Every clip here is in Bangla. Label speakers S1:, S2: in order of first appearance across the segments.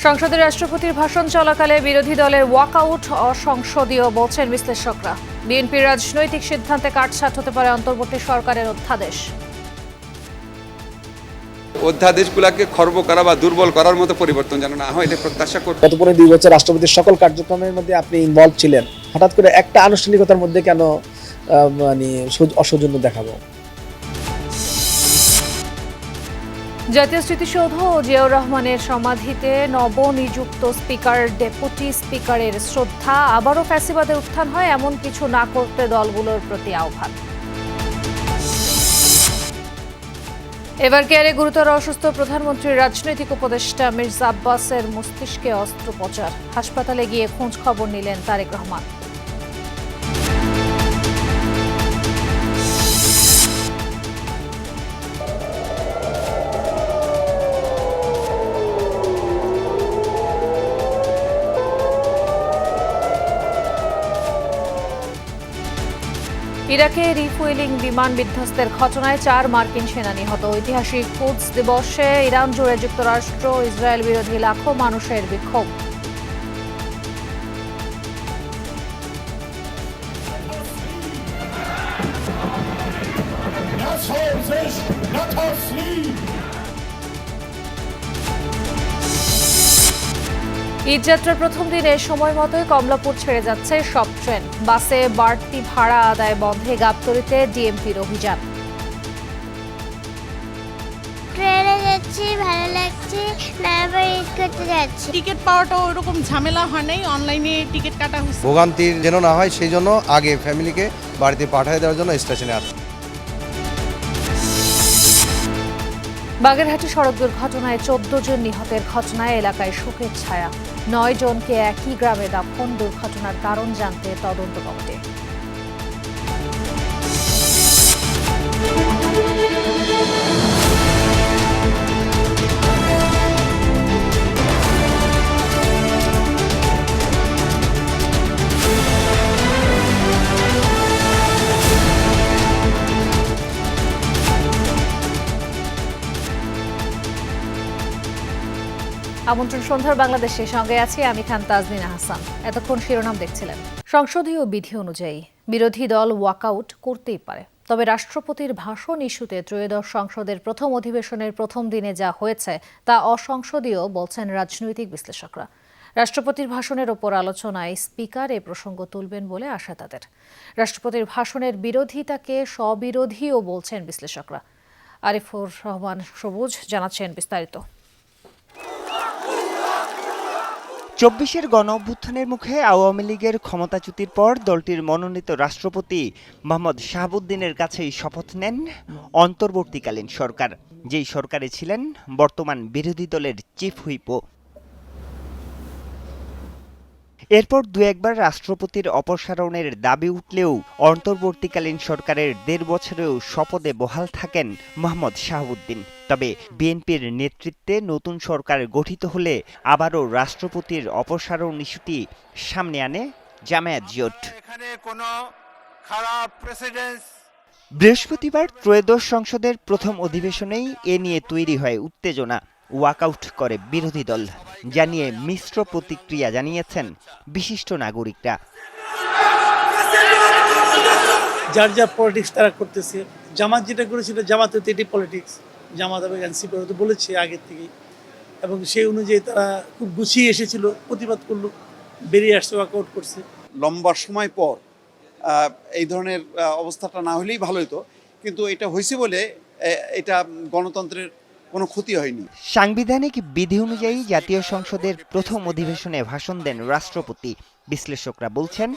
S1: সংসদে রাষ্ট্রপতির ভাষণ চলাকালে বিরোধী দলের ওয়াকআউট অসংসদীয় বলছেন বিশ্লেষকরা। বিএনপির রাজনৈতিক সিদ্ধান্তে কাটছাঁট হতে পারে অন্তর্বর্তী সরকারের অধ্যাদেশ।
S2: অধ্যাদেশগুলোকে খর্ব করা বা দুর্বল করার মতো পরিবর্তন যেন না হয়, এটা প্রত্যাশা করতে।
S3: গত 2 বছর রাষ্ট্রপতির সকল কার্যক্রমের মধ্যে আপনি ইনভলভ ছিলেন, হঠাৎ করে একটা আনুষ্ঠানিকতার মধ্যে কেন অসৌজন্য দেখাবো?
S1: জাতীয় স্মৃতিসৌধ ও জিয়াউর রহমানের সমাধিতে নবনিযুক্ত স্পিকার ডেপুটি স্পিকারের শ্রদ্ধা, আবারও ফ্যাসিবাদের উত্থান হয় এমন কিছু না করতে দলগুলোর প্রতি আহ্বান। এবার কেয়ারে গুরুতর অসুস্থ প্রধানমন্ত্রীর রাজনৈতিক উপদেষ্টা মির্জা আব্বাসের মস্তিষ্কে অস্ত্রোপচার। হাসপাতালে গিয়ে খোঁজ খবর নিলেন তারেক রহমান। ইরাকে রিফুয়েলিং বিমান বিধ্বস্তের ঘটনায় 4 মার্কিন সেনা নিহত। ঐতিহাসিক কুদস দিবসে ইরান জুড়ে যুক্তরাষ্ট্র ইসরায়েল বিরোধী লাখো মানুষের বিক্ষোভ। ঈদযাত্রার প্রথম দিনে সময় মতোই কমলাপুর ছেড়ে যাচ্ছে সব ট্রেন। বাসে বাড়তি ভাড়া আদায় বন্ধে গাবতলীতে ডিএমপির অভিযান।
S4: ট্রেনে যাচ্ছি, ভালো লাগছে, তারপর ঈদ করতে যাচ্ছি।
S5: টিকিট পাওয়াটাও ওরকম ঝামেলা হয় নাই, অনলাইনে টিকিট কাটা হয়েছে।
S6: ভোগান্তির যেন না হয় সেই জন্য আগে ফ্যামিলিকে বাড়িতে পাঠিয়ে দেওয়ার জন্য স্টেশনে আসছে।
S1: বাগেরহাটে সড়ক দুর্ঘটনায় 14 জন নিহতের ঘটনায় এলাকায় শোকের ছায়া। 9 জনকে একই গ্রামে দাফন। দুর্ঘটনার কারণ জানতে তদন্ত কমিটি। আমন্ত্রণ সন্ধ্যার বাংলাদেশের সঙ্গে আছি আমি খান তাজমিনা হাসান। এতক্ষণ শিরোনাম দেখছিলেন। সংসদীয় বিধি অনুযায়ী বিরোধী দল ওয়াকআউট করতেই পারে, তবে রাষ্ট্রপতির ভাষণ ইস্যুতে ত্রয়োদশ সংসদের প্রথম অধিবেশনের প্রথম দিনে যা হয়েছে তা অসংসদীয় বলছেন রাজনৈতিক বিশ্লেষকরা। রাষ্ট্রপতির ভাষণের ওপর আলোচনায় স্পিকার এ প্রসঙ্গ তুলবেন বলে আশা তাদের। রাষ্ট্রপতির ভাষণের বিরোধিতাকে স্ববিরোধীও বলছেন বিশ্লেষকরা। আরিফুর রহমান সবুজ জানাচ্ছেন বিস্তারিত।
S7: 24-এর গণঅভ্যুত্থানের মুখে আওয়ামী লীগের ক্ষমতাচ্যুতির পর দলটির মনোনীত রাষ্ট্রপতি মোহাম্মদ শাহাবুদ্দিনের কাছেই শপথ নেন অন্তর্বর্তীকালীন সরকার, যেই সরকারে ছিলেন বর্তমান বিরোধী দলের চিফ হুইপও। এরপর 2-একবার রাষ্ট্রপতির অপসারণের দাবি উঠলেও অন্তর্বর্তীকালীন সরকারের 1.5 বছরেও শপথে বহাল থাকেন মোহাম্মদ শাহাবুদ্দিন। তবে বিএনপির নেতৃত্বে নতুন সরকার গঠিত হলে আবারও রাষ্ট্রপতির অপসারণ ইস্যুটি সামনে আনে জামায়াত জোট। বৃহস্পতিবার ত্রয়োদশ সংসদের প্রথম অধিবেশনেই এ নিয়ে তৈরি হয় উত্তেজনা। ওয়াকআউট করে বিরোধী দল, জানিয়ে মিশ্র প্রতিক্রিয়া জানিয়েছেন বিশিষ্ট নাগরিকরা।
S3: যার যা পলিটিক্স তারা করতেছে। জামাত যেটা করেছিল, জামাত এটি পলিটিক্স, জামাত এবং এনসিপি তো বলেছে আগের থেকেই, এবং সেই অনুযায়ী তারা খুব গুছিয়ে এসেছিল, প্রতিবাদ করলো, বেরিয়ে আসছে, ওয়াকআউট করছে।
S8: লম্বা সময় পর এই ধরনের অবস্থাটা না হলেই ভালো হতো, কিন্তু এটা হয়েছে বলে এটা গণতন্ত্রের কোনো ক্ষতি হয়নি।
S7: সাংবিধানিক বিধি অনুযায়ী জাতীয় সংসদের প্রথম অধিবেশনে ভাষণ দেন রাষ্ট্রপতি। বিশ্লেষকরা বলছেন,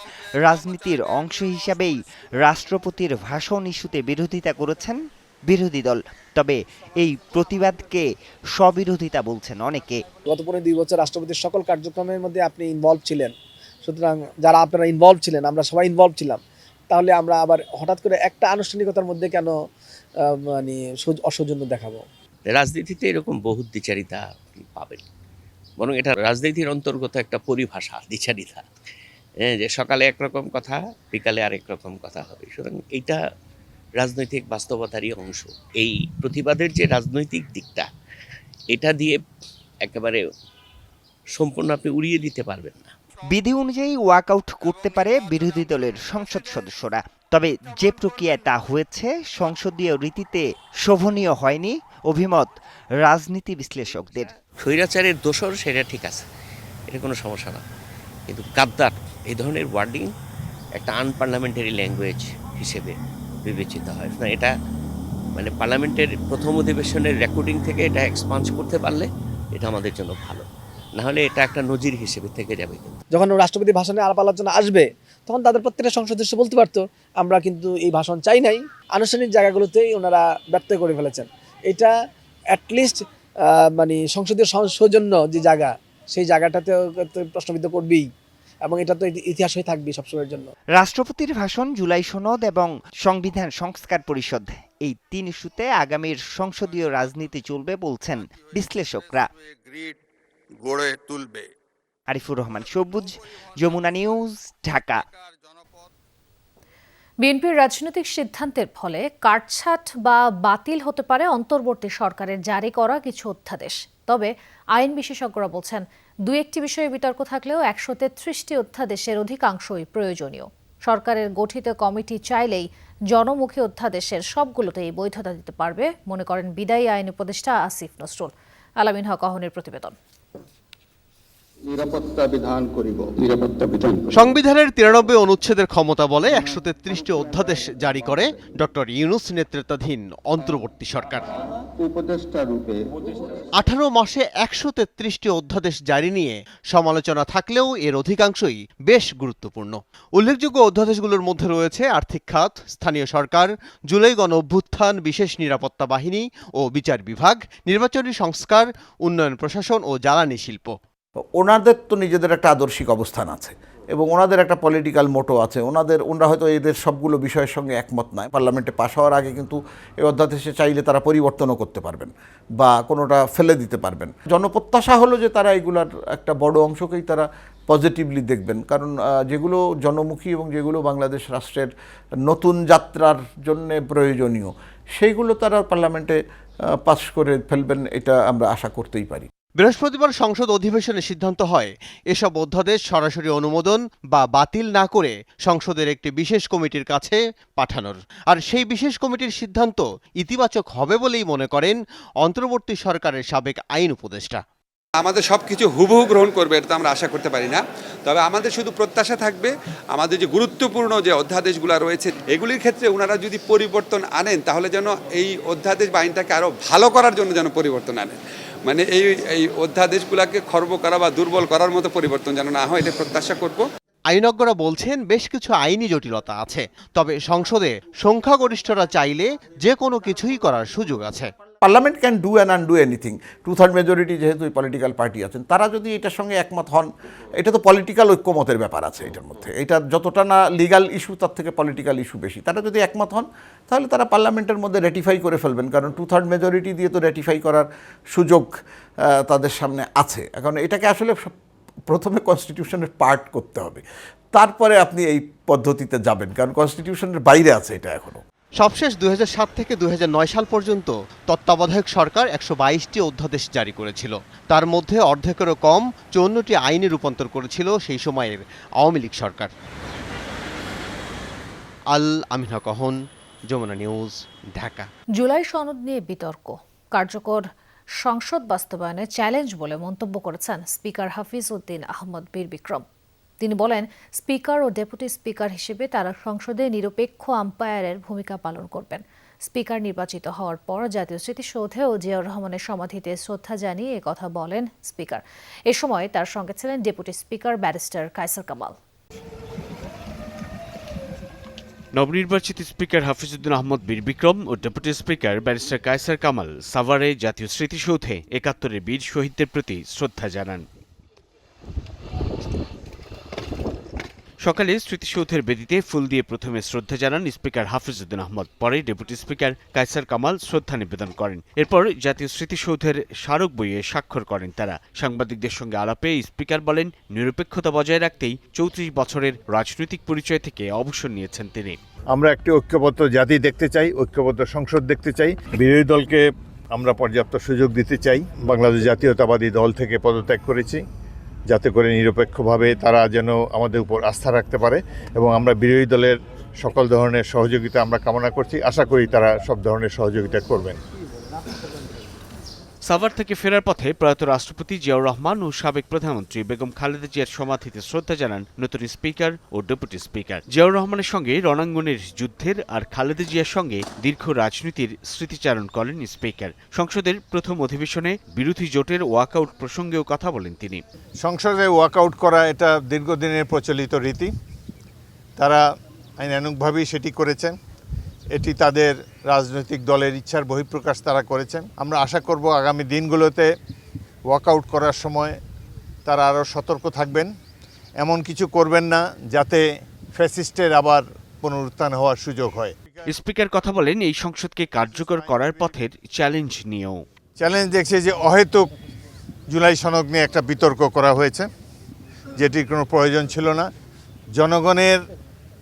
S7: রাজনীতির অংশ হিসাবেই রাষ্ট্রপতির ভাষণ ইস্যুতে বিরোধিতা করেছেন বিরোধী দল। তবে এই প্রতিবাদকে স্ববিরোধিতা বলছেন অনেকে।
S3: গত 2 বছর রাষ্ট্রপতির সকল কার্যক্রমের মধ্যে আপনি ইনভলভ ছিলেন, সুতরাং যারা আপনারা ইনভলভ ছিলেন, আমরা সবাই ইনভলভ ছিলাম, তাহলে আমরা আবার হঠাৎ করে একটা আনুষ্ঠানিকতার মধ্যে কেন অসৌজন্য দেখাবো?
S9: রাজনীতিতে এরকম বহুত দ্বিচারিতা পাবেন, বরং এটা রাজনীতির অন্তর্গত একটা পরিভাষা, দ্বিচারিতা, যে সকালে একরকম কথা, বিকালে আরেক রকম কথা হবে। সুতরাং এইটা রাজনৈতিক বাস্তবতারই অংশ। এই প্রতিবাদের যে রাজনৈতিক দিকটা, এটা দিয়ে একেবারে সম্পূর্ণ আপনি উড়িয়ে দিতে পারবেন না।
S7: বিধি অনুযায়ী ওয়াকআউট করতে পারে বিরোধী দলের সংসদ সদস্যরা, তবে যে প্রক্রিয়ায় তা হয়েছে সংসদীয় রীতিতে শোভনীয় হয়নি অভিমত রাজনীতি বিশ্লেষকদের।
S9: স্বৈরাচারের দোষর সেটা ঠিক আছে, এটা কোনো সমস্যা না, কিন্তু গাদ্দার এই ধরনের ওয়ার্ডিং একটা আনপার্লামেন্টারি ল্যাঙ্গুয়েজ হিসেবে বিবেচিত হয় না। এটা মানে পার্লামেন্টের প্রথম অধিবেশনের রেকর্ডিং থেকে এটা এক্সপান্স করতে পারলে এটা আমাদের জন্য ভালো, না হলে এটা একটা নজির হিসেবে থেকে যাবে। কিন্তু
S10: যখন রাষ্ট্রপতি ভাষণে আলাপ আলোচনা আসবে তখন তাদের প্রত্যেকটা সংসদ সদস্য বলতে পারতো আমরা কিন্তু এই ভাষণ চাই নাই, আনুষ্ঠানিক জায়গাগুলোতেই ওনারা ব্যক্ত করে ফেলেছেন। এটা অ্যাটলিস্ট মানে সংসদীয় সৌজন্য যে জায়গা, সেই জায়গাটাতেও প্রশ্নবিদ্ধ করবেই, এবং এটা তো ইতিহাস হয়ে থাকবে সবসময়ের জন্য।
S7: রাষ্ট্রপতির ভাষণ, জুলাই সনদ এবং সংবিধান সংস্কার পরিষদ, এই 3 ইস্যুতে আগামীর সংসদীয় রাজনীতি চলবে বলছেন বিশ্লেষকরা।
S11: গড়ে তুলবে।
S7: আরিফুর রহমান সবুজ, যমুনা নিউজ, ঢাকা।
S1: বিএনপির রাজনৈতিক সিদ্ধান্তের ফলে কাটছাঁট বা বাতিল হতে পারে অন্তর্বর্তী সরকারের জারি করা কিছু অধ্যাদেশ। তবে আইন বিশেষজ্ঞরা বলছেন, 2-1টি বিষয়ে বিতর্ক থাকলেও 133টি অধ্যাদেশের অধিকাংশই প্রয়োজনীয়। সরকারের গঠিত কমিটি চাইলেই জনমুখী অধ্যাদেশের সবগুলোতেই বৈধতা দিতে পারবে, মনে করেন বিদায়ী আইন উপদেষ্টা আসিফ নজরুল। আলামিন হক অহনের প্রতিবেদন।
S12: সংবিধানের 93 অনুচ্ছেদের ক্ষমতা বলে 133টি অধ্যাদেশ জারি করে ডক্টর ইউনূস নেতৃত্বাধীন অন্তর্বর্তী সরকার। 18 মাসে 133টি অধ্যাদেশ জারি নিয়ে সমালোচনা থাকলেও এর অধিকাংশই বেশ গুরুত্বপূর্ণ। উল্লেখযোগ্য অধ্যাদেশগুলোর মধ্যে রয়েছে আর্থিক খাত, স্থানীয় সরকার, জুলাই গণ অভ্যুত্থান, বিশেষ নিরাপত্তা বাহিনী ও বিচার বিভাগ, নির্বাচনী সংস্কার, উন্নয়ন প্রশাসন ও জ্বালানি শিল্প।
S11: ওনাদের তো নিজেদের একটা আদর্শিক অবস্থান আছে এবং ওনাদের একটা পলিটিক্যাল মোটো আছে। ওনারা হয়তো এদের সবগুলো বিষয়ের সঙ্গে একমত নয়। পার্লামেন্টে পাশ হওয়ার আগে কিন্তু এই অধ্যাদেশে চাইলে তারা পরিবর্তনও করতে পারবেন বা কোনোটা ফেলে দিতে পারবেন। জনপ্রত্যাশা হলো যে তারা এগুলার একটা বড় অংশকেই তারা পজিটিভলি দেখবেন, কারণ যেগুলো জনমুখী এবং যেগুলো বাংলাদেশ রাষ্ট্রের নতুন যাত্রার জন্য প্রয়োজনীয়, সেইগুলো তারা পার্লামেন্টে পাস করে ফেলবেন, এটা আমরা আশা করতেই পারি।
S12: বৃহস্পতিবার সংসদ অধিবেশনে সিদ্ধান্ত হয় এসব অধ্যাদেশ সরাসরি অনুমোদন বা বাতিল না করে সংসদের একটি বিশেষ কমিটির কাছে পাঠানোর। আর সেই বিশেষ কমিটির সিদ্ধান্ত ইতিবাচক হবে বলেই মনে করেন অন্তর্বর্তী সরকারের সাবেক আইন উপদেষ্টা।
S2: আমাদের সব কিছু হুবহু গ্রহণ করবে এটা তো আমরা আশা করতে পারি না, তবে আমাদের শুধু প্রত্যাশা থাকবে আমাদের যে গুরুত্বপূর্ণ যে অধ্যাদেশগুলো রয়েছে এগুলির ক্ষেত্রে ওনারা যদি পরিবর্তন আনেন তাহলে যেন এই অধ্যাদেশ বা আইনটাকে আরও ভালো করার জন্য যেন পরিবর্তন আনেন, মানে এই অধ্যাদেশগুলোকে খর্ব করা বা দুর্বল করার মতো পরিবর্তন যেন না হয়, এটা প্রত্যাশা করব।
S12: আইনজ্ঞরা বলছেন বেশ কিছু আইনি জটিলতা আছে, তবে সংসদে সংখ্যাগরিষ্ঠরা চাইলে যে কোনো কিছুই করার সুযোগ আছে।
S11: Parliament can do and undo anything. 2/3 majority যেহেতু পলিটিক্যাল পার্টি আছেন, তারা যদি এটার সঙ্গে একমত হন, এটা তো পলিটিক্যাল ঐক্যমতের ব্যাপার আছে এটার মধ্যে। এটা যতটা না লিগাল ইস্যু, তার থেকে পলিটিক্যাল ইস্যু বেশি। তারা যদি একমত হন তাহলে তারা পার্লামেন্টের মধ্যে রেটিফাই করে ফেলবেন, কারণ 2/3 মেজরিটি দিয়ে তো রেটিফাই করার সুযোগ তাদের সামনে আছে। এখন এটাকে আসলে প্রথমে কনস্টিটিউশনের পার্ট করতে হবে, তারপরে আপনি এই পদ্ধতিতে যাবেন, কারণ কনস্টিটিউশনের বাইরে আছে এটা এখনো।
S12: সবশেষ 2007 থেকে 2009 সাল পর্যন্ত তত্ত্বাবধায়ক সরকার 122টি অধ্যাদেশ জারি করেছিল। তার মধ্যে অর্ধেকেরও কম 54টি আইনে রূপান্তর করেছিল সেই সময়ের আওয়ামী লীগ সরকার। আমিন হক অহন, যমুনা নিউজ, ঢাকা।
S1: জুলাই সনদ নিয়ে বিতর্ক কার্যকর সংসদ বাস্তবায়নে চ্যালেঞ্জ বলে মন্তব্য করেছেন স্পিকার হাফিজ উদ্দিন আহমদ বীর বিক্রম। তিনি বলেন, স্পিকার ও ডেপুটি স্পিকার হিসেবে তারা সংসদে নিরপেক্ষ আম্পায়ারের ভূমিকা পালন করবেন। স্পিকার নির্বাচিত হওয়ার পর জাতীয় স্মৃতিসৌধে ও জিয়াউর রহমানের সমাধিতে শ্রদ্ধা জানিয়ে একথা বলেন স্পিকার। এ সময় তার সঙ্গে ছিলেন deputy speaker barrister Kaiser Kamal.
S13: নবনির্বাচিত স্পিকার হাফিজউদ্দিন আহমদ বীর বিক্রম ও deputy speaker barrister Kaiser Kamal সাভারে জাতীয় স্মৃতিসৌধে ৭১-এর বীর শহীদদের প্রতি শ্রদ্ধা জানান। সকালে স্মৃতিসৌধের বেদিতে ফুল দিয়ে প্রথমে শ্রদ্ধা জানান স্পিকার হাফিজউদ্দিন আহমদ, পরে ডেপুটি স্পিকার কায়সার কামাল শ্রদ্ধা নিবেদন করেন। এরপর জাতীয় স্মৃতিসৌধের স্মারক বইয়ে স্বাক্ষর করেন তারা। সাংবাদিকদের সঙ্গে আলাপে স্পিকার বলেন, নিরপেক্ষতা বজায় রাখতেই ৩৪ বছরের রাজনৈতিক পরিচয় থেকে অবসর নিয়েছেন তিনি।
S14: আমরা একটি ঐক্যবদ্ধ জাতি দেখতে চাই, ঐক্যবদ্ধ সংসদ দেখতে চাই। বিরোধী দলকে আমরা পর্যাপ্ত সুযোগ দিতে চাই। বাংলাদেশ জাতীয়তাবাদী দল থেকে পদত্যাগ করেছি, যাতে করে নিরপেক্ষভাবে তারা যেন আমাদের উপর আস্থা রাখতে পারে এবং আমরা বিরোধী দলের সকল ধরনের সহযোগিতা আমরা কামনা করছি, আশা করি তারা সব ধরনের সহযোগিতা করবেন।
S13: সাভার থেকে ফেরার পথে প্রয়াত রাষ্ট্রপতি জিয়াউর রহমান ও সাবেক প্রধানমন্ত্রী বেগম খালেদা জিয়ার সমাধিতে শ্রদ্ধা জানান নতুন স্পিকার ও ডেপুটি স্পিকার। জিয়াউর রহমানের সঙ্গে রণাঙ্গনের যুদ্ধের আর খালেদা জিয়ার সঙ্গে দীর্ঘ রাজনীতির স্মৃতিচারণ করেন স্পিকার। সংসদের প্রথম অধিবেশনে বিরোধী জোটের ওয়াকআউট প্রসঙ্গেও কথা বলেন তিনি।
S14: সংসদে ওয়াকআউট করা এটা দীর্ঘদিনের প্রচলিত রীতি, তারা আইনানুগভাবেই সেটি করেছেন, এটি তাদের রাজনৈতিক দলের ইচ্ছার বহিঃপ্রকাশ তারা করেছেন। আমরা আশা করব আগামী দিনগুলোতে ওয়াকআউট করার সময় তারা আরও সতর্ক থাকবেন, এমন কিছু করবেন না যাতে ফ্যাসিস্টের আবার পুনরুত্থান হওয়ার সুযোগ হয়।
S13: স্পিকার কথা বলেন এই সংসদকে কার্যকর করার পথের চ্যালেঞ্জ নিয়েও।
S14: চ্যালেঞ্জ দেখছে যে অহেতুক জুলাই সনদ নিয়ে একটা বিতর্ক করা হয়েছে, যেটির কোনো প্রয়োজন ছিল না। জনগণের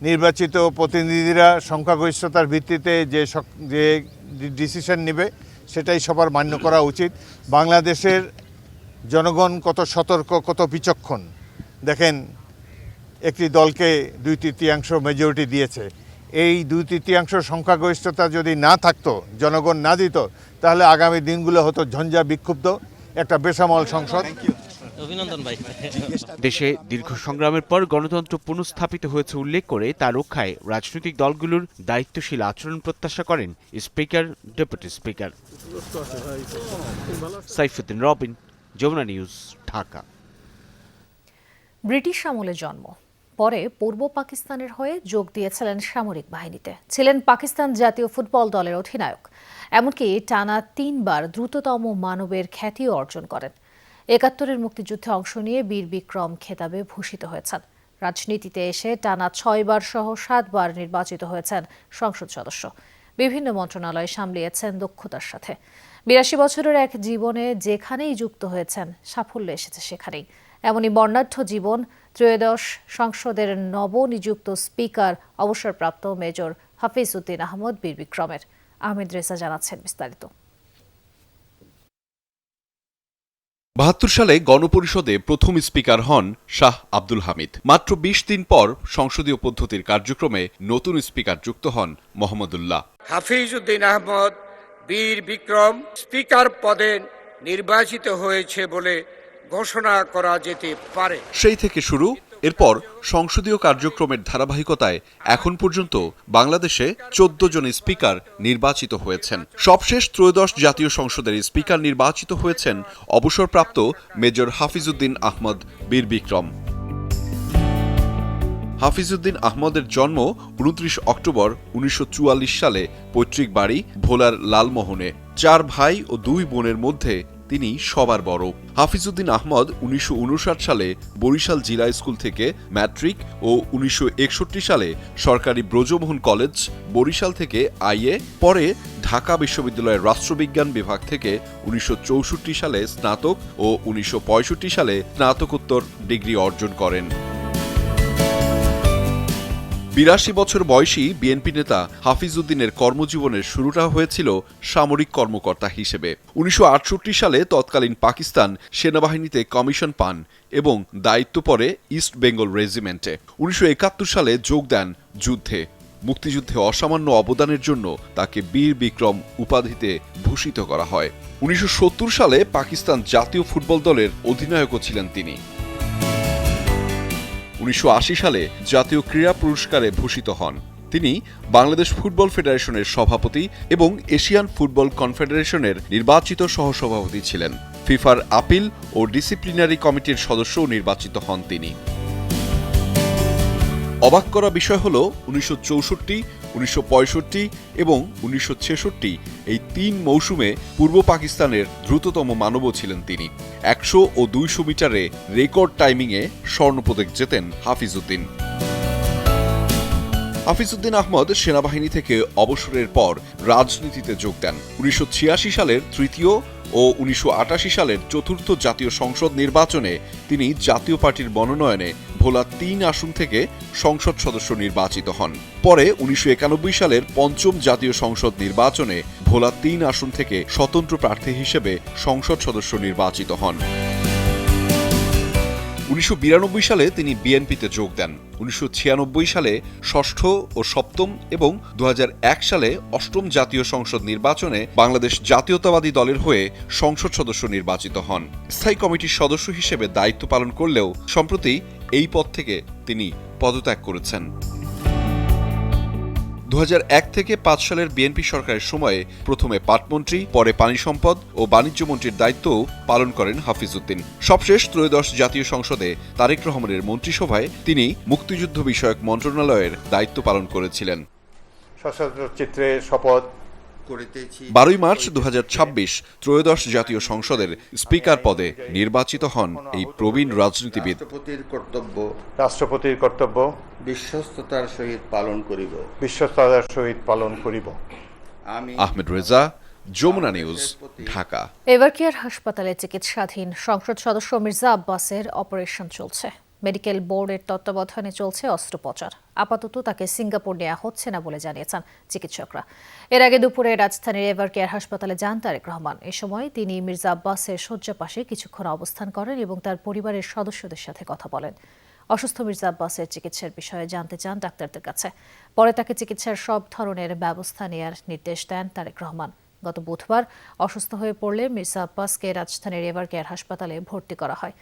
S14: নির্বাচিত প্রতিনিধিরা সংখ্যাগরিষ্ঠতার ভিত্তিতে যে ডিসিশন নেবে সেটাই সবার মান্য করা উচিত। বাংলাদেশের জনগণ কত সতর্ক, কত বিচক্ষণ দেখেন, একটি দলকে 2/3 মেজরিটি দিয়েছে। এই 2/3 সংখ্যাগরিষ্ঠতা যদি না থাকতো, জনগণ না দিত, তাহলে আগামী দিনগুলো হতো ঝঞ্ঝা বিক্ষুব্ধ একটা বেসামাল সংসদ।
S15: অভিনন্দন ভাই।
S13: দেশে দীর্ঘ সংগ্রামের পর গণতন্ত্র পুনঃস্থাপিত হয়েছে উল্লেখ করে তা রক্ষায় রাজনৈতিক দলগুলোর দায়িত্বশীল আচরণ প্রত্যাশা করেন speaker, deputy speaker. Saifuddin Robin, Jamuna news, Dhaka.
S1: British আমলে জন্ম, পরে পূর্ব পাকিস্তানের হয়ে যোগ দিয়েছিলেন সামরিক বাহিনীতে, ছিলেন পাকিস্তান জাতীয় ফুটবল দলের অধিনায়ক, এমনকি টানা 3 বার দ্রুততম মানবের খ্যাতিও অর্জন করেন। ৭১-এর মুক্তিযুদ্ধে অংশ নিয়ে বীর বিক্রম খেতাবে ভূষিত হয়েছেন। রাজনীতিতে এসে টানা 6 বার সহ 7 বার নির্বাচিত হয়েছেন সংসদ সদস্য। বিভিন্ন মন্ত্রণালয় সামলিয়েছেন দক্ষতার সাথে। 82 বছরের এক জীবনে যেখানেই যুক্ত হয়েছেন, সাফল্য এসেছে সেখানেই। এমনই বর্ণাঢ্য জীবন ত্রয়োদশ সংসদের নবনিযুক্ত স্পিকার অবসরপ্রাপ্ত মেজর হাফিজ উদ্দিন আহমদ বীর বিক্রমের। আহমেদ রেজা জানাচ্ছেন বিস্তারিত।
S16: ৭২ সালে গণপরিষদে প্রথম স্পিকার হন শাহ আব্দুল হামিদ। মাত্র ২০ দিন পর সংসদীয় পদ্ধতির কার্যক্রমে নতুন স্পিকার যুক্ত হন মোহাম্মদুল্লাহ।
S17: হাফিজ উদ্দিন আহমদ বীর বিক্রম স্পিকার পদে নির্বাচিত হয়েছে বলে ঘোষণা করা যেতে পারে।
S16: সেই থেকে শুরু। এরপর সংসদীয় কার্যক্রমের ধারাবাহিকতায় এখন পর্যন্ত বাংলাদেশে 14 জন স্পিকার নির্বাচিত হয়েছেন। সবশেষ ত্রয়োদশ জাতীয় সংসদের স্পিকার নির্বাচিত হয়েছেন অবসরপ্রাপ্ত মেজর হাফিজউদ্দিন আহমদ বীর বিক্রম। হাফিজউদ্দিন আহমদের জন্ম ২৯ অক্টোবর ১৯৪৪ সালে পৈতৃক বাড়ি ভোলার লালমোহনে। ৪ ভাই ও ২ বোনের মধ্যে তিনি সবার বড়। হাফিজউদ্দিন আহমদ ১৯৫৯ সালে বরিশাল জিলা স্কুল থেকে ম্যাট্রিক ও ১৯৬১ সালে সরকারি ব্রজমোহন কলেজ বরিশাল থেকে আইএ, পরে ঢাকা বিশ্ববিদ্যালয়ের রাষ্ট্রবিজ্ঞান বিভাগ থেকে ১৯৬৪ সালে স্নাতক ও ১৯৬৫ সালে স্নাতকোত্তর ডিগ্রি অর্জন করেন। ৮২ বছর বয়সী বিএনপি নেতা হাফিজউদ্দিনের কর্মজীবনের শুরুটা হয়েছিল সামরিক কর্মকর্তা হিসেবে। ১৯৬৮ সালে তৎকালীন পাকিস্তান সেনাবাহিনীতে কমিশন পান এবং দায়িত্ব পড়ে ইস্ট বেঙ্গল রেজিমেন্টে। ১৯৭১ সালে যোগ দেন যুদ্ধে। মুক্তিযুদ্ধে অসামান্য অবদানের জন্য তাকে বীর বিক্রম উপাধিতে ভূষিত করা হয়। ১৯৭০ সালে পাকিস্তান জাতীয় ফুটবল দলের অধিনায়কও ছিলেন তিনি। ১৯৮০ সালে জাতীয় ক্রীড়া পুরস্কারে ভূষিত হন। তিনি বাংলাদেশ ফুটবল ফেডারেশনের সভাপতি এবং এশিয়ান ফুটবল কনফেডারেশনের নির্বাচিত সহসভাপতি ছিলেন। ফিফার আপিল ও ডিসিপ্লিনারি কমিটির সদস্যও নির্বাচিত হন তিনি। অবাক করা বিষয় হল ১৯৬৪, ১৯৬৫ এবং ১৯৬৬ এই ৩ মৌসুমে পূর্ব পাকিস্তানের দ্রুততম মানবও ছিলেন তিনি। ১০০ ও ২০০ মিটারে রেকর্ড টাইমিংয়ে স্বর্ণপদক জেতেন হাফিজউদ্দিন। হাফিজউদ্দিন আহমদ সেনাবাহিনী থেকে অবসরের পর রাজনীতিতে যোগ দেন। ১৯৮৬ সালের তৃতীয় ও ১৯৮৮ সালের চতুর্থ জাতীয় সংসদ নির্বাচনে তিনি জাতীয় পার্টির মনোনয়নে ভোলা ৩ আসন থেকে সংসদ সদস্য নির্বাচিত হন। পরে ১৯৯১ সালের পঞ্চম জাতীয় সংসদ নির্বাচনে ভোলা ৩ আসন থেকে স্বতন্ত্র প্রার্থী হিসেবে সংসদ সদস্য নির্বাচিত হন। 1992 সালে তিনি বিএনপিতে যোগ দেন। 1996 সালে ষষ্ঠ ও সপ্তম এবং 2001 সালে অষ্টম জাতীয় সংসদ নির্বাচনে বাংলাদেশ জাতীয়তাবাদী দলের হয়ে সংসদ সদস্য নির্বাচিত হন। স্থায়ী কমিটির সদস্য হিসেবে দায়িত্ব পালন করলেও সম্প্রতি এই পদ থেকে তিনি পদত্যাগ করেছেন। 2001 থেকে 5 সালের বিএনপি সরকারের সময়ে প্রথমে পাটমন্ত্রী, পরে পানি সম্পদ ও বাণিজ্য মন্ত্রীর দায়িত্বও পালন করেন হাফিজ উদ্দিন। সবশেষ ত্রয়োদশ জাতীয় সংসদে তারেক রহমানের মন্ত্রিসভায় তিনি মুক্তিযুদ্ধ বিষয়ক মন্ত্রণালয়ের দায়িত্ব পালন করেছিলেন।
S14: সশস্ত্র চিত্রে শপথ
S16: 12 মার্চ 2026 ত্রয়োদশ জাতীয় সংসদের স্পিকার পদে নির্বাচিত হন এই প্রবীণ রাজনীতিবিদ।
S14: রাষ্ট্রপতির কর্তব্য
S6: বিশ্বস্ততার সহিত পালন করিব।
S16: আহমেদ রেজা, যমুনা নিউজ, ঢাকা।
S1: এভারকেয়ার হাসপাতালে চিকিৎসাধীন সংসদ সদস্য মির্জা আব্বাসের অপারেশন চলছে। মেডিকেল বোর্ডের তত্ত্বাবধানে চলছে অস্ত্রোপচার। আপাতত তাকে সিঙ্গাপুর নেওয়া হচ্ছে না বলে জানিয়েছেন চিকিৎসকরা। এর আগে দুপুরে রাজধানীর এভারকেয়ার হাসপাতালে যান তারেক রহমান। এ সময় তিনি মির্জা আব্বাসের শয্যা পাশে কিছুক্ষণ অবস্থান করেন এবং তার পরিবারের সদস্যদের সাথে কথা বলেন। অসুস্থ মির্জা আব্বাসের চিকিৎসার বিষয়ে জানতে চান ডাক্তারদের কাছে। পরে তাকে চিকিৎসার সব ধরনের ব্যবস্থা নেওয়ার নির্দেশ দেন তারেক রহমান। গত বুধবার অসুস্থ হয়ে পড়লে মির্জা আব্বাসকে রাজধানীর এভারকেয়ার হাসপাতালে ভর্তি করা হয়।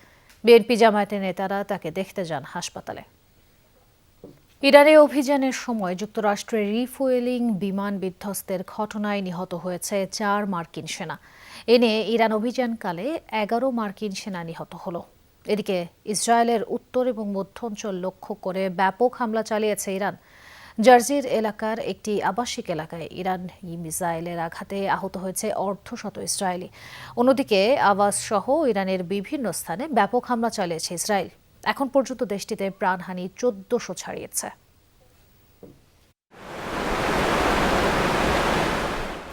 S1: বিএনপি জামায়াতের নেতারা তাকে দেখতে যান হাসপাতালে। ইরানে অভিযানের সময় যুক্তরাষ্ট্রের রিফুয়েলিং বিমান বিধ্বস্তের ঘটনায় নিহত হয়েছে 4 মার্কিন সেনা। এ নিয়ে ইরান অভিযানকালে 11 মার্কিন সেনা নিহত হল। এদিকে ইসরায়েলের উত্তর এবং মধ্যাঞ্চল লক্ষ্য করে ব্যাপক হামলা চালিয়েছে ইরান। জার্জির এলাকার একটি আবাসিক এলাকায় ইরান মিসাইলের আঘাতে আহত হয়েছে অর্ধশত ইসরায়েলি। অন্যদিকে আওয়াজ সহ ইরানের বিভিন্ন স্থানে ব্যাপক হামলা চালিয়েছে ইসরায়েল। এখন পর্যন্ত দেশটিতে প্রাণহানি 1400 ছাড়িয়েছে।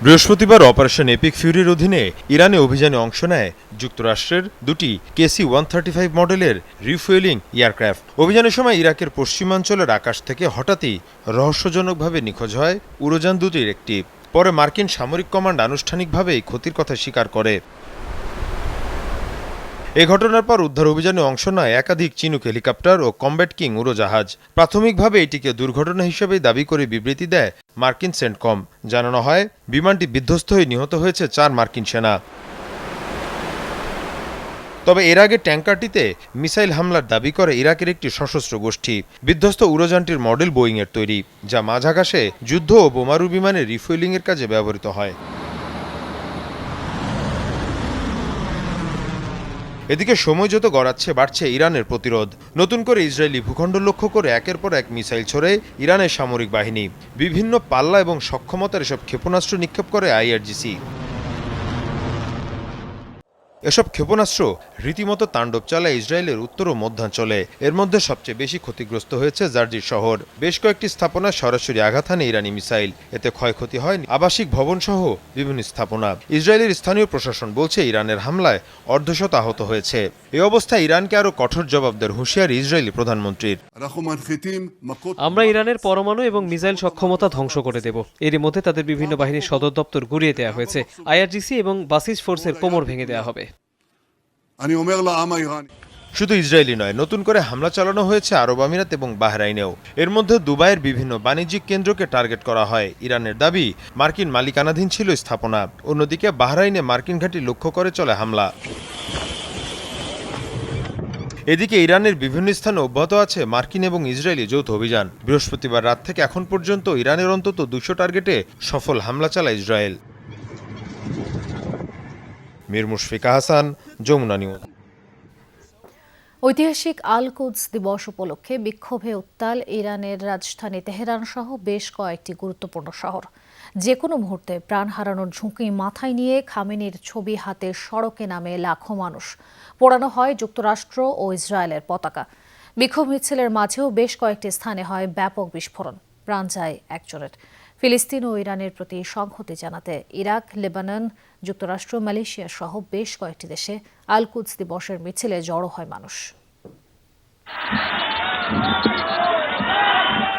S15: বৃহস্পতিবার অপারেশন এপিক ফিউরির অধীনে ইরানে অভিযানে অংশ নেয় যুক্তরাষ্ট্রের দুটি KC-135 মডেলের রিফুয়েলিং এয়ারক্রাফট। অভিযানের সময় ইরাকের পশ্চিমাঞ্চলের আকাশ থেকে হঠাৎই রহস্যজনকভাবে নিখোঁজ হয় উড়োযান দুটির একটি। পরে মার্কিন সামরিক কমান্ড আনুষ্ঠানিকভাবে এই ক্ষতির কথা স্বীকার করে। এ ঘটনার পর উদ্ধার অভিযানে অংশ নেয় একাধিক চিনুক হেলিকপ্টার ও কমব্যাট কিং উড়োজাহাজ। প্রাথমিকভাবে এটিকে দুর্ঘটনা হিসেবে দাবি করে বিবৃতি দেয় মার্কিন সেন্টকম। জানানো হয় বিমানটি বিধ্বস্ত হয়ে নিহত হয়েছে 4 মার্কিন সেনা। তবে এর আগে ট্যাঙ্কারটিতে মিসাইল হামলার দাবি করে ইরাকের একটি সশস্ত্র গোষ্ঠী। বিধ্বস্ত উড়োযানটির মডেল বোয়িংয়ের তৈরি, যা মাঝ আকাশে যুদ্ধ ও বোমারু বিমানের রিফুয়েলিংয়ের কাজে ব্যবহৃত হয়। এদিকে সময় যত গড়াচ্ছে বাড়ছে ইরানের প্রতিরোধ। নতুন করে ইসরায়েলি ভূখণ্ড লক্ষ্য করে একের পর এক মিসাইল ছড়ে ইরানের সামরিক বাহিনী। বিভিন্ন পাল্লা এবং সক্ষমতার এসব ক্ষেপণাস্ত্র নিক্ষেপ করে IRGC। এসব ক্ষেপণাস্ত্র রীতিমতো তাণ্ডব চালায় ইসরায়েলের উত্তর ও মধ্যাঞ্চলে। এর মধ্যে সবচেয়ে বেশি ক্ষতিগ্রস্ত হয়েছে জার্জির শহর। বেশ কয়েকটি স্থাপনায় সরাসরি আঘাত হানে ইরানি মিসাইল। এতে ক্ষয়ক্ষতি হয় আবাসিক ভবন সহ বিভিন্ন স্থাপনা। ইসরায়েলের স্থানীয় প্রশাসন বলছে ইরানের হামলায় অর্ধশত আহত হয়েছে। এই অবস্থায় ইরানকে আরও কঠোর জবাব দেওয়ার হুঁশিয়ারি ইসরায়েলি প্রধানমন্ত্রীর।
S18: আমরা ইরানের পরমাণু এবং মিসাইল সক্ষমতা ধ্বংস করে দেব। এরই মধ্যে তাদের বিভিন্ন বাহিনীর সদর দপ্তর গুড়িয়ে দেওয়া হয়েছে। IRGC এবং বাসিস ফোর্সের কোমর ভেঙে দেওয়া হবে।
S15: শুধু ইসরায়েলি নয়, নতুন করে হামলা চালানো হয়েছে আরব আমিরাত এবং বাহরাইনেও। এর মধ্যে দুবাইয়ের বিভিন্ন বাণিজ্যিক কেন্দ্রকে টার্গেট করা হয়। ইরানের দাবি মার্কিন মালিকানাধীন ছিল স্থাপনা। অন্যদিকে বাহরাইনে মার্কিন ঘাঁটি লক্ষ্য করে চলে হামলা। এদিকে ইরানের বিভিন্ন স্থানে অব্যাহত আছে মার্কিন এবং ইসরায়েলি যৌথ অভিযান। বৃহস্পতিবার রাত থেকে এখন পর্যন্ত ইরানের অন্তত 200 টার্গেটে সফল হামলা চালায় ইসরায়েল। মীর মুশফিকা হাসান, যমুনা নিউজ।
S1: ঐতিহাসিক আল কুদস দিবস উপলক্ষে বিক্ষোভে উত্তাল ইরানের রাজধানী তেহরান সহ বেশ কয়েকটি গুরুত্বপূর্ণ শহর। যে কোনো মুহূর্তে প্রাণ হারানোর ঝুঁকি মাথায় নিয়ে খামেনির ছবি হাতে সড়কে নামে লাখো মানুষ। পোড়ানো হয় যুক্তরাষ্ট্র ও ইসরায়েলের পতাকা। বিক্ষোভ মিছিলের মাঝেও বেশ কয়েকটি স্থানে হয় ব্যাপক বিস্ফোরণ। প্রাণ যায় একজনের। ফিলিস্তিন ও ইরানের প্রতি সংহতি জানাতে ইরাক, লেবানন, যুক্তরাষ্ট্র, মালয়েশিয়া সহ বেশ কয়েকটি দেশে আল কুদস দিবসের মিছিলে জড়ো হয় মানুষ।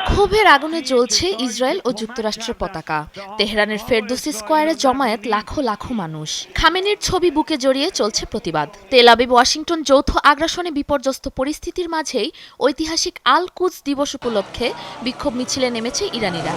S19: ক্ষোভ বিক্ষোভের আগুনে জ্বলছে ইসরায়েল ও যুক্তরাষ্ট্রের পতাকা। তেহরানের ফেরদৌসি স্কয়ারে জমায়েত লাখো লাখো মানুষ। খামেনির ছবি বুকে জড়িয়ে চলছে প্রতিবাদ। তেল আবিব ওয়াশিংটন যৌথ আগ্রাসনে বিপর্যস্ত পরিস্থিতির মাঝেই ঐতিহাসিক আল কুদস দিবস উপলক্ষে বিক্ষোভ মিছিলে নেমেছে ইরানিরা।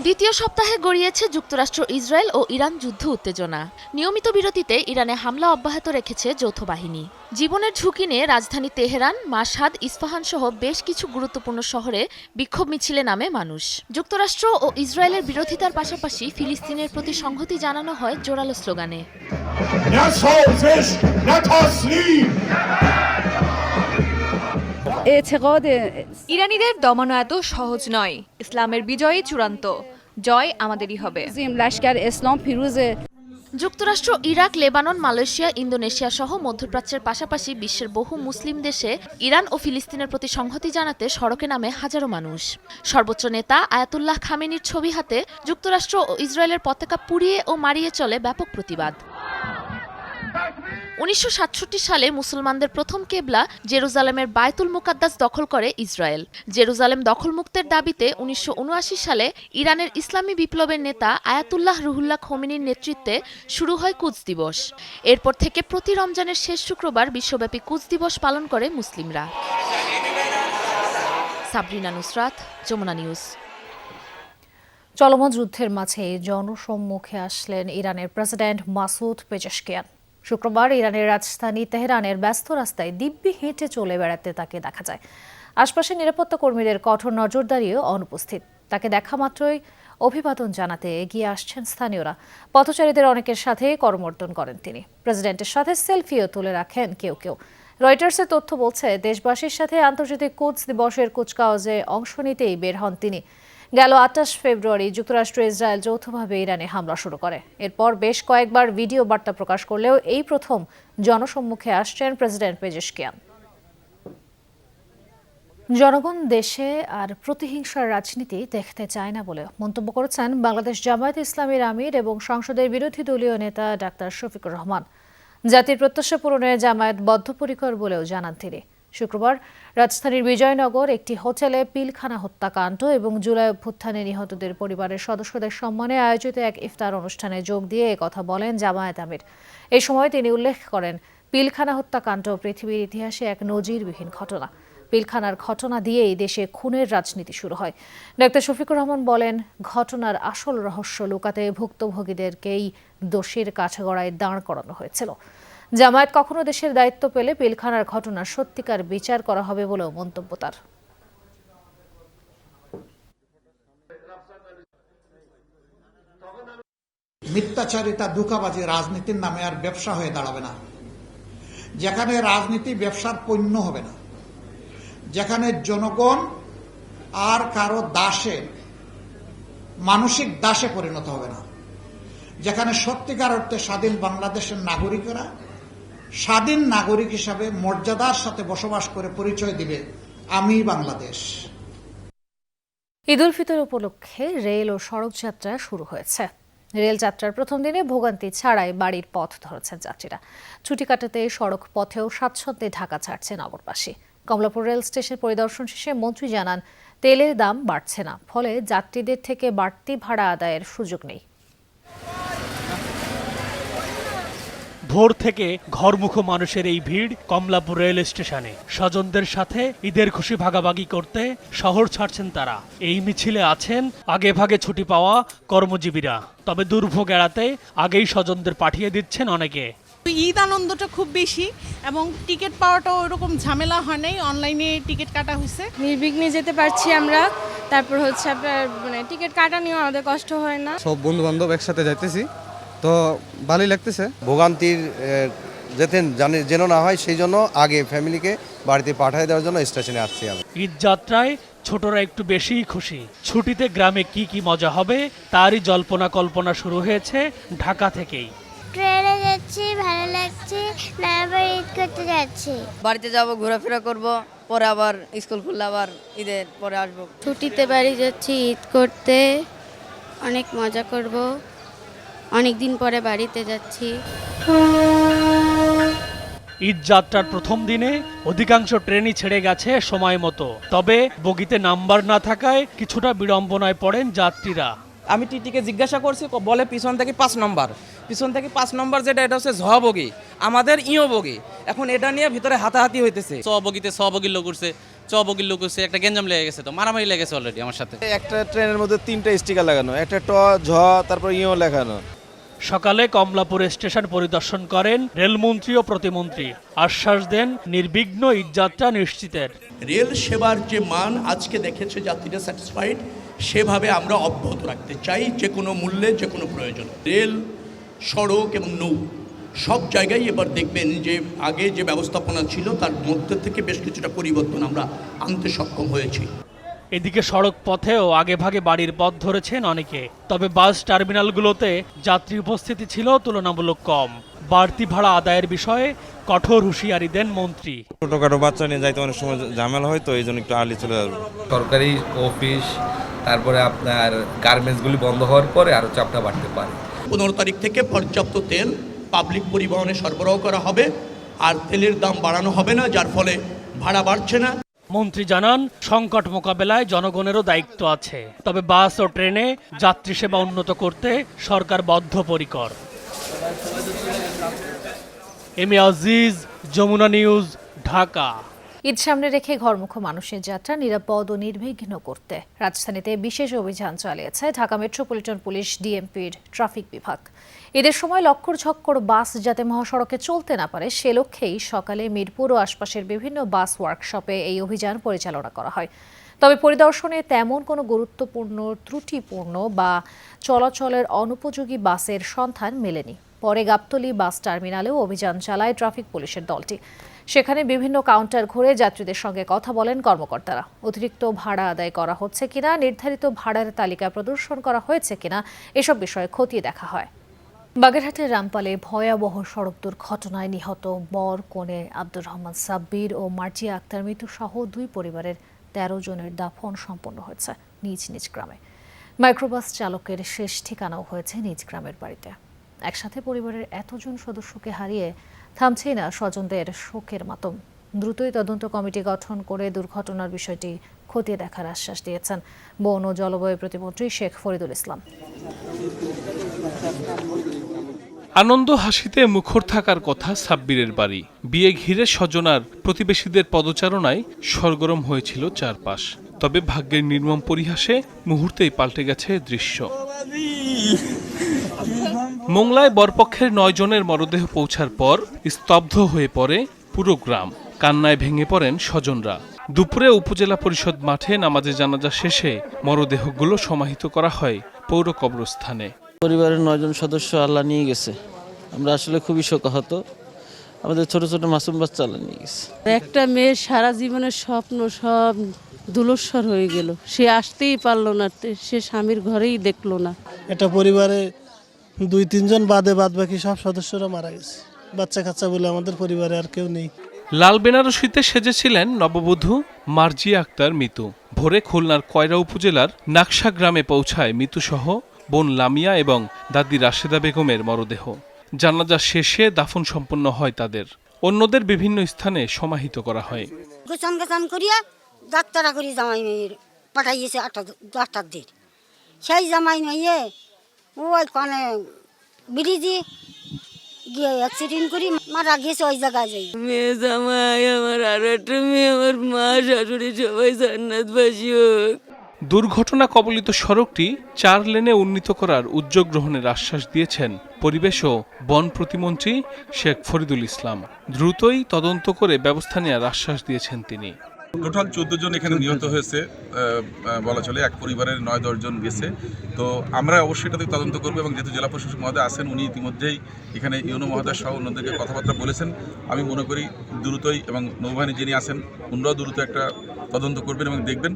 S19: দ্বিতীয় সপ্তাহে গড়িয়েছে যুক্তরাষ্ট্র, ইসরায়েল ও ইরান যুদ্ধ উত্তেজনা। নিয়মিত বিরতিতে ইরানে হামলা অব্যাহত রেখেছে যৌথ বাহিনী। জীবনের ঝুঁকি নিয়ে রাজধানী তেহরান, মাশহাদ, ইস্পাহান সহ বেশ কিছু গুরুত্বপূর্ণ শহরে বিক্ষোভ মিছিলে নামে মানুষ। যুক্তরাষ্ট্র ও ইসরায়েলের বিরোধিতার পাশাপাশি ফিলিস্তিনের প্রতি সংহতি জানানো হয় জোরালো স্লোগানে।
S20: ইরানিদের দমানো এত সহজ নয়। ইসলামের বিজয়ই চূড়ান্ত, জয় আমাদেরই হবে।
S19: যুক্তরাষ্ট্র, ইরাক, লেবানন, মালয়েশিয়া, ইন্দোনেশিয়া সহ মধ্যপ্রাচ্যের পাশাপাশি বিশ্বের বহু মুসলিম দেশে ইরান ও ফিলিস্তিনের প্রতি সংহতি জানাতে সড়কে নামে হাজারো মানুষ। সর্বোচ্চ নেতা আয়াতুল্লাহ খামেনির ছবি হাতে যুক্তরাষ্ট্র ও ইসরায়েলের পতাকা পুড়িয়ে ও মারিয়ে চলে ব্যাপক প্রতিবাদ। 1967 সালে মুসলমানদের প্রথম কেবলা জেরুজালেমের বায়তুল মুকাদ্দাস দখল করে ইসরায়েল। জেরুজালেম দখলমুক্তের দাবিতে 1979 সালে ইরানের ইসলামী বিপ্লবের নেতা আয়াতুল্লাহ রুহুল্লাহ খোমেনির নেতৃত্বে শুরু হয় কুদস দিবস। এরপর থেকে প্রতি রমজানের শেষ শুক্রবার বিশ্বব্যাপী কুদস দিবস পালন করে মুসলিমরা। সাবরিনা নুসরাত, যমুনা নিউজ।
S1: চলমান যুদ্ধের মাঝে জনসম্মুখে আসলেন ইরানের প্রেসিডেন্ট মাসুদ পেজেশকিয়ান। শুক্রবার ইরানের রাজধানী তেহরানের ব্যস্ত রাস্তায় দিব্যি হেঁটে চলে বেড়াতে তাকে দেখা যায়। আশপাশের নিরাপত্তা কর্মীদের কঠোর নজরদারিও অনুপস্থিত। তাকে দেখা মাত্রই অভিবাদন জানাতে এগিয়ে আসছেন স্থানীয়রা। পথচারীদের অনেকের সাথে করমর্দন করেন তিনি। প্রেসিডেন্টের সাথে সেলফিও তুলে রাখেন কেউ কেউ। রয়টার্সের তথ্য বলছে, দেশবাসীর সাথে আন্তর্জাতিক কুদস দিবসের কুচকাওয়াজে অংশ নিতেই বের হন তিনি। গেল 28 ফেব্রুয়ারি যুক্তরাষ্ট্র, ইসরায়েল যৌথভাবে ইরানে হামলা শুরু করে। এরপর বেশ কয়েকবার ভিডিও বার্তা প্রকাশ করলেও এই প্রথম জনসম্মুখে আসছেন প্রেসিডেন্ট পেজেশকিয়ান। জনগণ দেশে আর প্রতিহিংসার রাজনীতি দেখতে চায় না বলে মন্তব্য করেছেন বাংলাদেশ জামায়াতে ইসলামীর আমির এবং সংসদের বিরোধী দলীয় নেতা ডাক্তার শফিকুর রহমান। জাতির প্রত্যাশা পূরণে জামায়াত বদ্ধপরিকর বলেও জানান তিনি। শুক্রবার রাজধানীর বিজয়নগর একটি হোটেলে পিলখানা হত্যাকাণ্ড এবং জুলাই অভ্যুত্থানে নিহতদের পরিবারের সদস্যদের সম্মানে আয়োজিত এক ইফতার অনুষ্ঠানে যোগ দিয়ে একথা বলেন জামায়াত আমির। এই সময় তিনি উল্লেখ করেন, পিলখানা হত্যাকাণ্ড পৃথিবীর ইতিহাসে এক নজিরবিহীন ঘটনা। পিলখানার ঘটনা দিয়েই দেশে খুনের রাজনীতি শুরু হয়। ডাক্তার শফিকুর রহমান বলেন, ঘটনার আসল রহস্য লুকাতে ভুক্তভোগীদেরকেই দোষীর কাঠগড়ায় দাঁড় করানো হয়েছিল। জামায়াত কখনো দেশের দায়িত্ব পেলে পিলখানার ঘটনার সত্যিকার বিচার করা হবে বলেও মন্তব্য তার।
S21: মিথ্যাচারিতা, ধোঁকাবাজি রাজনীতির নামে আর ব্যবসা হয়ে দাঁড়াবে না। যেখানে রাজনীতি ব্যবসার পণ্য হবে না, যেখানে জনগণ আর কারো দাসে, মানসিক দাসে পরিণত হবে না, যেখানে সত্যিকার অর্থে স্বাধীন বাংলাদেশের নাগরিকেরা স্বাধীন নাগরিক হিসাবে মর্যাদার সাথে বসবাস করে পরিচয় দিবে, আমি বাংলাদেশ।
S1: ঈদ উল ফিতর উপলক্ষে রেল ও সড়ক যাত্রা শুরু হয়েছে। রেল যাত্রার প্রথম দিনে ভোগান্তি ছাড়াই বাড়ির পথ ধরেছেন যাত্রীরা। ছুটি কাটাতে সড়ক পথেও স্বাচ্ছন্দ্যে ঢাকা ছাড়ছে নগরবাসী। কমলাপুর রেল স্টেশন পরিদর্শন শেষে মন্ত্রী জানান, তেলের দাম বাড়ছে না, ফলে যাত্রীদের থেকে বাড়তি ভাড়া আদায়ের সুযোগ নেই।
S22: ভোর থেকে ঘরমুখো মানুষের এই ভিড় কমলাপুর রেল স্টেশনে। স্বজনদের সাথে ঈদের খুশি ভাগাভাগি করতে শহর ছাড়ছেন তারা। এই মিছিলে আছেন আগে ভাগে ছুটি পাওয়া কর্মজীবীরা। তবে দুর্ভোগ এড়াতে আগেই স্বজনদের পাঠিয়ে দিচ্ছেন অনেকে।
S5: ঈদ আনন্দটা খুব বেশি এবং টিকিট পাওয়াটাও ওরকম ঝামেলা হয় নাই, অনলাইনে টিকিট কাটা হয়েছে।
S23: নির্বিঘ্নে যেতে পারছি আমরা। তারপর হচ্ছে আপনার টিকিট কাটা নিয়েও আমাদের কষ্ট হয় না।
S24: সব বন্ধু বান্ধব একসাথে যাইতেছি, তো ভালোই লাগতেছে।
S6: ভোগান্তির যেন না হয় সেই জন্য আগে ফ্যামিলিকে বাড়িতে পাঠিয়ে দেওয়ার জন্য স্টেশনে আসছি আমি।
S22: ঈদ যাত্রায় ছোটরা একটু বেশিই খুশি। ছুটিতে গ্রামে কি কি মজা হবে তারই জল্পনা কল্পনা শুরু হয়েছে ঢাকা থেকেই।
S4: ট্রেনে যাচ্ছি, ভালো লাগছে, না আবার ঈদ করতে যাচ্ছি।
S25: বাড়িতে যাব, ঘোরাফেরা করব, পরে আবার স্কুল খুললে আবার ঈদের পরে আসবো।
S23: ছুটিতে বাড়ি যাচ্ছি ঈদ করতে, অনেক মজা করব, অনেক দিন পরে বাড়িতে যাচ্ছি।
S22: ঈদ যাত্রার প্রথম দিনে অধিকাংশ ট্রেনই ছেড়ে গেছে সময় মতো, তবে বগিতে নাম্বার না থাকায় কিছুটা বিড়ম্বনায় পড়েন যাত্রীরা।
S3: আমি টিটিকে জিজ্ঞাসা করছি, বলে পিছন থেকে 5 নম্বর যেটা এটা হচ্ছে ঝ বগি, আমাদের ইও বগি। এখন এটা নিয়ে ভিতরে হাতাহাতি হইতেছে।
S7: ছ বগির লোক উঠছে, একটা গেঞ্জাম লেগে গেছে, তো মারামারি লেগেছে অলরেডি আমার সাথে।
S8: একটা ট্রেনের মধ্যে 3টা স্টিকার লাগানো, একটা ট ঝ তারপর ইও লেখানো।
S22: সকালে কমলাপুর স্টেশন পরিদর্শন করেন রেলমন্ত্রী ও প্রতিমন্ত্রী, আশ্বাস দেন নির্বিঘ্ন ঈদযাত্রা নিশ্চিতের।
S9: রেল সেবার যে মান আজকে দেখেছে যাত্রীরা স্যাটিসফাইড, সেভাবে আমরা অব্যাহত রাখতে চাই যে কোনো মূল্যে, যে কোনো প্রয়োজন। রেল, সড়ক এবং নৌ সব জায়গায় এবার দেখবেন যে আগে যে ব্যবস্থাপনা ছিল তার মধ্যে থেকে বেশ কিছুটা পরিবর্তন আমরা আনতে সক্ষম হয়েছি।
S22: এদিকে সড়ক পথেও আগেভাগে বাড়ির পথ ধরেছেন অনেকে, তবে বাস টার্মিনালগুলোতে যাত্রী উপস্থিতি ছিল তুলনামূলক কম। বাড়তি ভাড়া আদায়ের বিষয়ে কঠোর হুঁশিয়ারি দেন মন্ত্রী।
S8: ছোটখাটো বাচ্চা নিয়ে যাইতে অনেক সময় ঝামেলা হয়, তো এই জন্য একটু আর্লি চলে যাবো।
S10: সরকারি অফিস, তারপরে আপনার গার্মেন্টসগুলি বন্ধ হওয়ার পরে আরও চাপটা বাড়তে পারে।
S9: 15 তারিখ থেকে পর্যাপ্ত তেল পাবলিক পরিবহনে সরবরাহ করা হবে, আর তেলের দাম বাড়ানো হবে না, যার ফলে ভাড়া বাড়ছে না।
S22: মন্ত্রী জানান, সংকট মোকাবেলায় জনগণেরও দায়িত্ব আছে, তবে বাস ও ট্রেনে যাত্রী সেবা উন্নত করতে সরকার বদ্ধপরিকর। এমি আজিজ, যমুনা নিউজ, ঢাকা।
S1: ঈদ সামনে রেখে ঘরমুখো মানুষের যাত্রা নিরাপদ ও নির্বিঘ্ন করতে রাজধানীতে বিশেষ অভিযান চালিয়েছে ঢাকা মেট্রোপলিটন পুলিশ, ডিএমপির ট্রাফিক বিভাগ। ঈদের সময় লক্কর ঝক্কর বাস যাতে মহাসড়কে চলতে না পারে, সে লক্ষ্যেই সকালে মিরপুর ও আশপাশের বিভিন্ন বাস ওয়ার্কশপে এই অভিযান পরিচালনা করা হয়। তবে পরিদর্শনে তেমন কোনো গুরুত্বপূর্ণ, ত্রুটিপূর্ণ বা চলাচলের অনুপযোগী বাসের সন্ধান মেলেনি। পরে গাবতলী বাস টার্মিনালেও অভিযান চালায় ট্রাফিক পুলিশের দলটি। সেখানে বিভিন্ন কাউন্টার ঘুরে যাত্রীদের সঙ্গে কথা বলেন কর্মকর্তারা। অতিরিক্ত ভাড়া আদায় করা হচ্ছে কিনা, নির্ধারিত ভাড়ার তালিকা প্রদর্শন করা হয়েছে কিনা, এসব বিষয়ে খতিয়ে দেখা হয়। বাগেরহাটের রামপালে ভয়াবহ সড়ক দুর্ঘটনায় নিহত বর কনে আব্দুর রহমান সাব্বির ও মার্জিয়া আক্তার মৃত্যু সহ 2 পরিবারের 13 জনের দাফন সম্পন্ন হয়েছে নিজ নিজ গ্রামে। মাইক্রোবাস চালকের শেষ ঠিকানাও হয়েছে নিজ গ্রামের বাড়িতে। একসাথে পরিবারের এতজন সদস্যকে হারিয়ে থামছেই না স্বজনদের শোকের মাতম। দ্রুতই তদন্ত কমিটি গঠন করে দুর্ঘটনার বিষয়টি খতিয়ে দেখার আশ্বাস দিয়েছেন বন ও জলবায়ু প্রতিমন্ত্রী শেখ ফরিদুল ইসলাম।
S26: আনন্দ হাসিতে মুখর থাকার কথা সাব্বিরের বাড়ি। বিয়ে ঘিরে স্বজনার প্রতিবেশীদের পদচারণায় সরগরম হয়েছিল চারপাশ। তবে ভাগ্যের নির্মম পরিহাসে মুহূর্তেই পাল্টে গেছে দৃশ্য। মোংলায় বরপক্ষের 9 জনের মরদেহ পৌঁছার পর স্তব্ধ হয়ে পড়ে পুরো গ্রাম। কান্নায় ভেঙে পড়েন স্বজনরা। দুপুরে উপজেলা পরিষদ মাঠে নামাজে জানাজা শেষে মরদেহগুলো সমাহিত করা হয় পৌর কবরস্থানে।
S27: পরিবারের 9 জন সদস্য আল্লাহ নিয়ে গেছে। আমরা আসলে খুবই শোকাহত। আমাদের ছোট ছোট মাসুম বাচ্চা আল্লাহ নিয়ে গেছে।
S28: একটা মেয়ের সারা জীবনের স্বপ্ন সব দুলস্বর হয়ে গেল। সে আসতেই পারলো না, সে স্বামীর ঘরেই দেখলো না।
S29: এটা পরিবারে 2-3 জন বাদে বাদ বাকি সব সদস্যরা মারা গেছে। বাচ্চা কাচ্চা বলে আমাদের পরিবারে আর কেউ নেই।
S26: লাল বেনারসিতে সেজেছিলেন নববধূ মার্জিয়া আক্তার মিতু। ভোরে খুলনার কয়রা উপজেলার নাকশা গ্রামে পৌঁছায় মিতুসহ বোন লামিয়া এবং দাদি রাশেদা বেগমের মরদেহ। জানাজা শেষে দাফন সম্পন্ন হয় তাদের। অন্যদের বিভিন্ন স্থানে সমাহিত করা হয়।
S30: গোছান গোছান করিয়া ডাক্তারা করি জামাই মেয়ের পাঠাইয়েছে 8টার দিন। সেই জামাই মেয়ে ওই কানে ব্রিজে গিয়ে অ্যাক্সিডেন্ট করি মারা গেছে ওই জায়গায় যাই।
S28: মেয়ে জামাই আমার, আর একটা মেয়ে আমার, মা শাশুড়ি সবাই জান্নাতবাসী হোক।
S26: দুর্ঘটনা কবলিত সড়কটি 4 লেনে উন্নীত করার উদ্যোগ গ্রহণের আশ্বাস দিয়েছেন পরিবেশ ও বন প্রতিমন্ত্রী শেখ ফরিদুল ইসলাম। দ্রুতই তদন্ত করে ব্যবস্থা নেওয়ার আশ্বাস দিয়েছেন তিনি।
S31: টোটাল 14 জন এখানে নিহত হয়েছে বলা চলে। এক পরিবারের 9-10 জন গেছে। তো আমরা অবশ্যই এটাতে তদন্ত করবো, এবং যেহেতু জেলা প্রশাসক মহোদয় আছেন, উনি ইতিমধ্যেই এখানে ইউনো মহোদয় সহ অন্যদেরকে কথাবার্তা বলেছেন। আমি মনে করি দ্রুতই, এবং নৌবাহিনী যিনি আছেন উনারাও দ্রুত একটা তদন্ত করবেন এবং দেখবেন।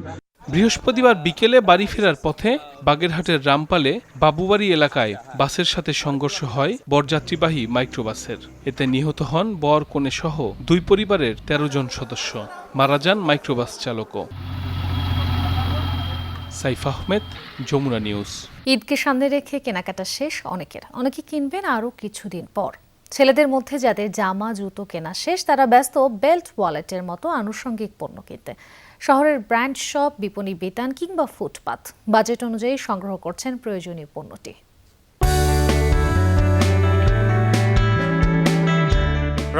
S26: বৃহস্পতিবার বিকেলে বাড়ি ফেরার পথে বাগেরহাটের রামপালে বাবুবাড়ি এলাকায় বাসের সাথে সংঘর্ষ হয় বরযাত্রীবাহী মাইক্রোবাসের। এতে নিহত হন বর কনে সহ 2 পরিবারের 13 জন সদস্য। মারা যান মাইক্রোবাস চালকও। সাইফ আহমেদ, যমুনা নিউজ।
S1: ঈদকে সামনে রেখে কেনাকাটা শেষ অনেকে কিনবেন আরও কিছুদিন পর। ছেলেদের মধ্যে যাদের জামা জুতো কেনা শেষ তারা ব্যস্ত বেল্ট ওয়ালেটের মতো আনুষঙ্গিক পণ্য কিনতে। শহরের ব্র্যান্ড শপ, বিপণী বিতান কিংবা ফুটপাত বাজেট অনুযায়ী সংগ্রহ করছেন প্রয়োজনীয় পণ্যটি।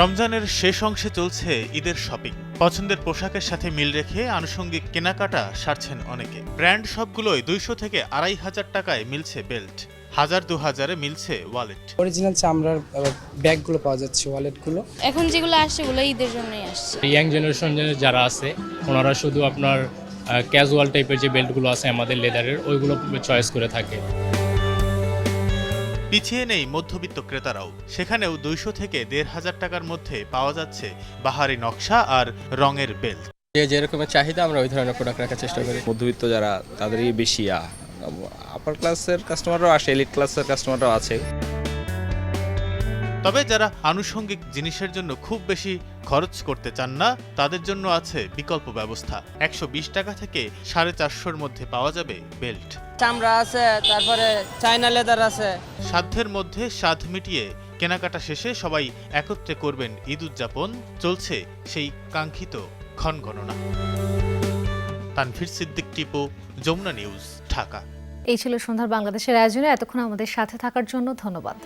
S2: রমজানের শেষ অংশে চলছে ঈদের শপিং। পছন্দের পোশাকের সাথে মিল রেখে আনুষঙ্গিক কেনাকাটা সারছেন অনেকে। ব্র্যান্ড শপগুলোয় 200 থেকে 2500 টাকায় মিলছে বেল্ট, 1000-2000-এ মিলছে ওয়ালেট।
S11: অরিজিনাল চামড়ার ব্যাগগুলো পাওয়া যাচ্ছে, ওয়ালেটগুলো।
S23: এখন যেগুলো আসছে ওগুলো ঈদের জন্যই আসছে।
S12: ইয়াং জেনারেশন যারা আছে ওনারা শুধু আপনার ক্যাজুয়াল টাইপের যে বেল্টগুলো আছে আমাদের লেদারের, ওইগুলো চয়েস করে থাকে।
S2: পিছিয়ে নেই মধ্যবিত্ত ক্রেতারাও। সেখানেও 200 থেকে 1500 টাকার মধ্যে পাওয়া যাচ্ছে বাহারি নকশা আর রঙের বেল্ট।
S12: যে রকমের চাহিদা আমরা ওই ধরনের প্রোডাক্ট রাখার চেষ্টা করি।
S8: মধ্যবিত্ত যারা তাদেরই বেশি আপার ক্লাসের কাস্টমাররাও আসে, এলিট ক্লাসের কাস্টমাররাও আছে।
S2: তবে যারা আনুষঙ্গিক জিনিসের জন্য খুব বেশি খরচ করতে চান না, তাদের জন্য আছে বিকল্প ব্যবস্থা। 120 টাকা থেকে 450-এর মধ্যে পাওয়া যাবে বেল্ট।
S11: চামড়া আছে, তারপরে চায়না লেদার আছে।
S2: সাধ্যের মধ্যে স্বাদ মিটিয়ে কেনাকাটা শেষে সবাই একত্রে করবেন ঈদ উদযাপন। চলছে সেই কাঙ্ক্ষিত ক্ষণগণনা। তানভীর সিদ্দিক, টিপু, যমুনা নিউজ, ঢাকা।
S1: এই ছিল সন্ধ্যার বাংলাদেশের আয়োজনে। এতক্ষণ আমাদের সাথে থাকার জন্য ধন্যবাদ।